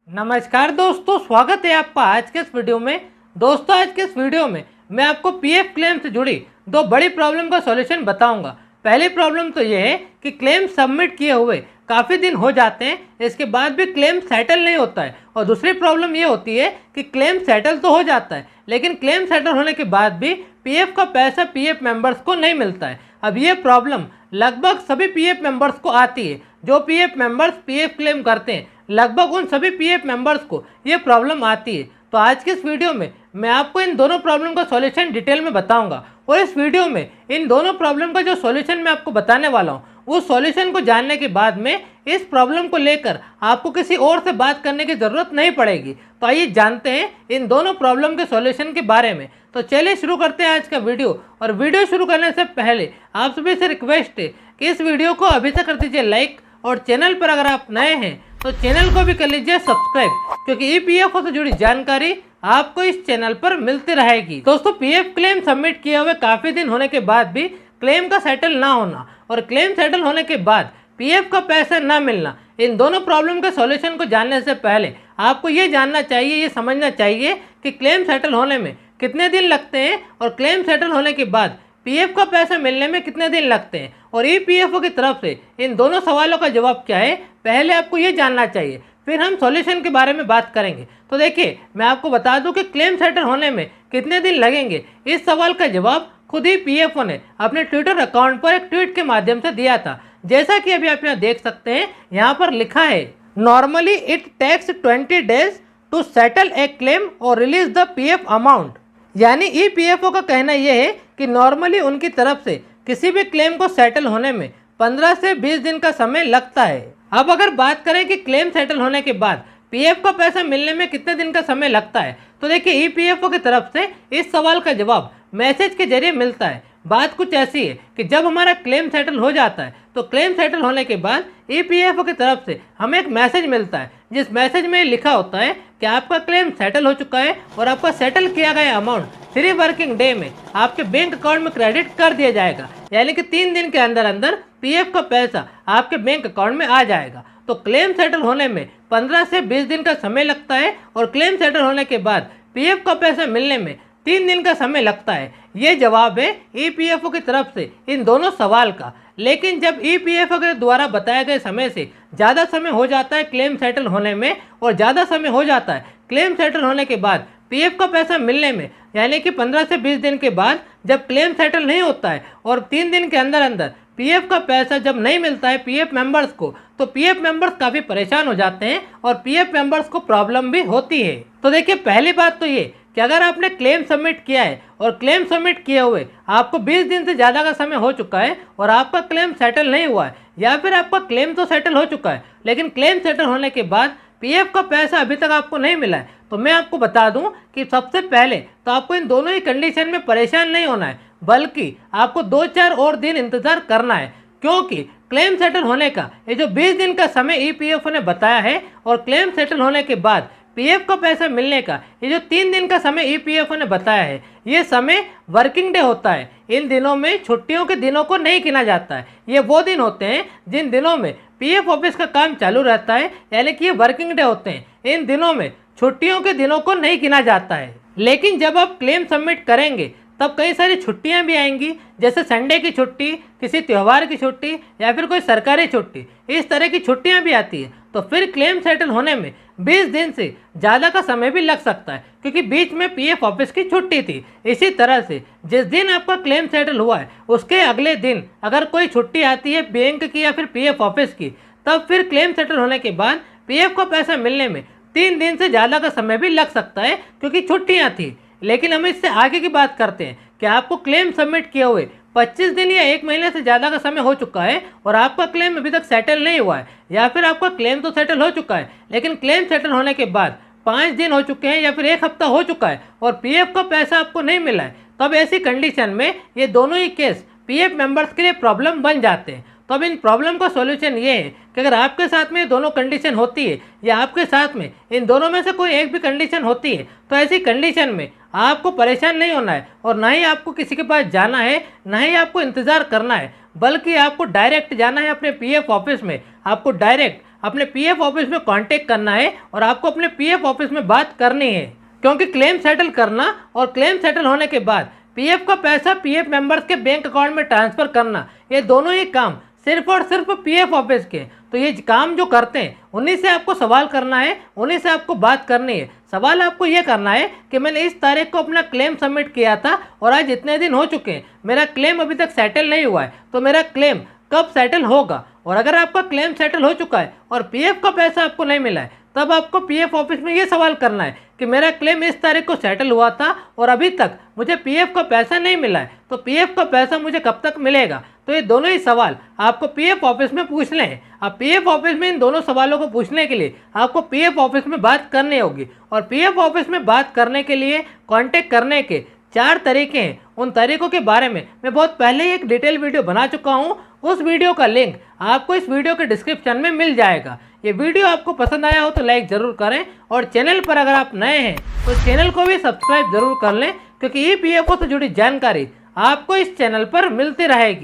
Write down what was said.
नमस्कार दोस्तों, स्वागत है आपका आज के इस वीडियो में। दोस्तों, आज के इस वीडियो में मैं आपको पीएफ क्लेम से जुड़ी दो बड़ी प्रॉब्लम का सॉल्यूशन बताऊंगा। पहली प्रॉब्लम तो ये है कि क्लेम सबमिट किए हुए काफ़ी दिन हो जाते हैं, इसके बाद भी क्लेम सेटल नहीं होता है। और दूसरी प्रॉब्लम ये होती है कि क्लेम सेटल तो हो जाता है, लेकिन क्लेम सेटल होने के बाद भी पीएफ का पैसा पीएफ मेंबर्स को नहीं मिलता है। अब ये प्रॉब्लम लगभग सभी पीएफ मेंबर्स को आती है। जो पीएफ मेंबर्स पीएफ क्लेम करते हैं, लगभग उन सभी पीएफ मेंबर्स को ये प्रॉब्लम आती है। तो आज के इस वीडियो में मैं आपको इन दोनों प्रॉब्लम का सॉल्यूशन डिटेल में बताऊंगा। और इस वीडियो में इन दोनों प्रॉब्लम का जो सॉल्यूशन मैं आपको बताने वाला हूँ, उस सॉल्यूशन को जानने के बाद में इस प्रॉब्लम को लेकर आपको किसी और से बात करने की ज़रूरत नहीं पड़ेगी। तो आइए जानते हैं इन दोनों प्रॉब्लम के सॉल्यूशन के बारे में। तो चलिए शुरू करते हैं आज का वीडियो। और वीडियो शुरू करने से पहले आप सभी से रिक्वेस्ट है कि इस वीडियो को अभी तक कर दीजिए लाइक, और चैनल पर अगर आप नए हैं तो चैनल को भी कर लीजिए सब्सक्राइब, क्योंकि ईपीएफओ से जुड़ी जानकारी आपको इस चैनल पर मिलती रहेगी। दोस्तों, पीएफ क्लेम सबमिट किए हुए काफ़ी दिन होने के बाद भी क्लेम का सेटल ना होना और क्लेम सेटल होने के बाद पीएफ का पैसा ना मिलना, इन दोनों प्रॉब्लम के सॉल्यूशन को जानने से पहले आपको ये जानना चाहिए, ये समझना चाहिए कि क्लेम सेटल होने में कितने दिन लगते हैं और क्लेम सेटल होने के बाद पीएफ का पैसा मिलने में कितने दिन लगते हैं, और ईपीएफओ की तरफ से इन दोनों सवालों का जवाब क्या है, पहले आपको ये जानना चाहिए। फिर हम सॉल्यूशन के बारे में बात करेंगे। तो देखिए, मैं आपको बता दूं कि क्लेम सेटल होने में कितने दिन लगेंगे, इस सवाल का जवाब खुद ही पीएफओ ने अपने ट्विटर अकाउंट पर एक ट्वीट के माध्यम से दिया था। जैसा कि अभी आप यहाँ देख सकते हैं, यहाँ पर लिखा है, normally it takes 20 days to settle a claim और रिलीज द पीएफ अमाउंट। यानी ईपीएफओ का कहना यह है कि नॉर्मली उनकी तरफ से किसी भी क्लेम को सेटल होने में 15 से 20 दिन का समय लगता है। अब अगर बात करें कि क्लेम सेटल होने के बाद पीएफ का पैसा मिलने में कितने दिन का समय लगता है, तो देखिए, ईपीएफओ की तरफ से इस सवाल का जवाब मैसेज के जरिए मिलता है। बात कुछ ऐसी है कि जब हमारा क्लेम सेटल हो जाता है, तो क्लेम सेटल होने के बाद ईपीएफओ की तरफ से हमें एक मैसेज मिलता है, जिस मैसेज में लिखा होता है कि आपका क्लेम सेटल हो चुका है और आपका सेटल किया गया अमाउंट 3 वर्किंग डे में आपके बैंक अकाउंट में क्रेडिट कर दिया जाएगा। यानी कि 3 दिन के अंदर अंदर पीएफ का पैसा आपके बैंक अकाउंट में आ जाएगा। तो क्लेम सेटल होने में 15 से 20 दिन का समय लगता है और क्लेम सेटल होने के बाद पीएफ का पैसा मिलने में 3 दिन का समय लगता है। ये जवाब है ईपीएफओ की तरफ से इन दोनों सवाल का। लेकिन जब ईपीएफओ के द्वारा बताए गए समय से ज़्यादा समय हो जाता है क्लेम सेटल होने में, और ज़्यादा समय हो जाता है क्लेम सेटल होने के बाद पीएफ का पैसा मिलने में, यानी कि 15 से 20 दिन के बाद जब क्लेम सेटल नहीं होता है और 3 दिन के अंदर अंदर पीएफ का पैसा जब नहीं मिलता है पीएफ मेंबर्स को, तो पीएफ मेंबर्स काफ़ी परेशान हो जाते हैं और पीएफ मेंबर्स को प्रॉब्लम भी होती है। तो देखिए, पहली बात तो ये कि अगर आपने क्लेम सबमिट किया है और क्लेम सबमिट किए हुए आपको 20 दिन से ज़्यादा का समय हो चुका है और आपका क्लेम सेटल नहीं हुआ है, या फिर आपका क्लेम तो सेटल हो चुका है लेकिन क्लेम सेटल होने के बाद पीएफ का पैसा अभी तक आपको नहीं मिला है, तो मैं आपको बता दूं कि सबसे पहले तो आपको इन दोनों ही कंडीशन में परेशान नहीं होना है, बल्कि आपको 2-4 और दिन इंतज़ार करना है। क्योंकि क्लेम सेटल होने का ये जो 20 दिन का समय ईपीएफओ ने बताया है और क्लेम सेटल होने के बाद पीएफ का पैसा मिलने का ये जो 3 दिन का समय ईपीएफओ ने बताया है, ये समय वर्किंग डे होता है। इन दिनों में छुट्टियों के दिनों को नहीं गिना जाता है। ये वो दिन होते हैं जिन दिनों में पीएफ ऑफिस का काम चालू रहता है, यानी कि ये वर्किंग डे होते हैं। इन दिनों में छुट्टियों के दिनों को नहीं गिना जाता है। लेकिन जब आप क्लेम सबमिट करेंगे तब कई सारी छुट्टियां भी आएंगी, जैसे संडे की छुट्टी, किसी त्यौहार की छुट्टी, या फिर कोई सरकारी छुट्टी। इस तरह की छुट्टियां भी आती है। तो फिर क्लेम सेटल होने में 20 दिन से ज़्यादा का समय भी लग सकता है, क्योंकि बीच में पीएफ ऑफिस की छुट्टी थी। इसी तरह से जिस दिन आपका क्लेम सेटल हुआ है उसके अगले दिन अगर कोई छुट्टी आती है बैंक की या फिर पीएफ ऑफिस की, तब फिर क्लेम सेटल होने के बाद पीएफ का पैसा मिलने में 3 दिन से ज़्यादा का समय भी लग सकता है, क्योंकि छुट्टियाँ थी। लेकिन हम इससे आगे की बात करते हैं कि आपको क्लेम सबमिट किए हुए 25 दिन या 1 महीने से ज़्यादा का समय हो चुका है और आपका क्लेम अभी तक सेटल नहीं हुआ है, या फिर आपका क्लेम तो सेटल हो चुका है लेकिन क्लेम सेटल होने के बाद 5 दिन हो चुके हैं या फिर 1 हफ्ता हो चुका है और पीएफ का पैसा आपको नहीं मिला है, तब ऐसी कंडीशन में ये दोनों ही केस पीएफ मेंबर्स के लिए प्रॉब्लम बन जाते हैं। तो अब इन प्रॉब्लम का सॉल्यूशन ये है कि अगर आपके साथ में ये दोनों कंडीशन होती है या आपके साथ में इन दोनों में से कोई एक भी कंडीशन होती है, तो ऐसी कंडीशन में आपको परेशान नहीं होना है और ना ही आपको किसी के पास जाना है, ना ही आपको इंतज़ार करना है, बल्कि आपको डायरेक्ट जाना है अपने पीएफ ऑफिस में। आपको डायरेक्ट अपने पीएफ ऑफिस में कांटेक्ट करना है और आपको अपने पीएफ ऑफिस में बात करनी है, क्योंकि क्लेम सेटल करना और क्लेम सेटल होने के बाद पीएफ का पैसा पीएफ मेंबर्स के बैंक अकाउंट में ट्रांसफ़र करना, ये दोनों ही काम सिर्फ और सिर्फ पीएफ ऑफिस के। तो ये काम जो करते हैं उन्हीं से आपको सवाल करना है, उन्हीं से आपको बात करनी है। सवाल आपको ये करना है कि मैंने इस तारीख को अपना क्लेम सबमिट किया था और आज इतने दिन हो चुके हैं, मेरा क्लेम अभी तक सेटल नहीं हुआ है, तो मेरा क्लेम कब सेटल होगा। और अगर आपका क्लेम सेटल हो चुका है और पीएफ का पैसा आपको नहीं मिला है, तब आपको पीएफ ऑफिस में ये सवाल करना है कि मेरा क्लेम इस तारीख को सेटल हुआ था और अभी तक मुझे पीएफ का पैसा नहीं मिला है, तो पीएफ का पैसा मुझे कब तक मिलेगा। तो ये दोनों ही सवाल आपको पीएफ ऑफिस में पूछने हैं। अब पीएफ ऑफिस में इन दोनों सवालों को पूछने के लिए आपको पीएफ ऑफिस में बात करनी होगी। और पीएफ ऑफिस में बात करने के लिए कांटेक्ट करने के 4 तरीके हैं। उन तरीकों के बारे में मैं बहुत पहले ही एक डिटेल वीडियो बना चुका हूँ, उस वीडियो का लिंक आपको इस वीडियो के डिस्क्रिप्शन में मिल जाएगा। ये वीडियो आपको पसंद आया हो तो लाइक ज़रूर करें और चैनल पर अगर आप नए हैं तो चैनल को भी सब्सक्राइब ज़रूर कर लें, क्योंकि ईपीएफओ से जुड़ी जानकारी आपको इस चैनल पर मिलती रहेगी।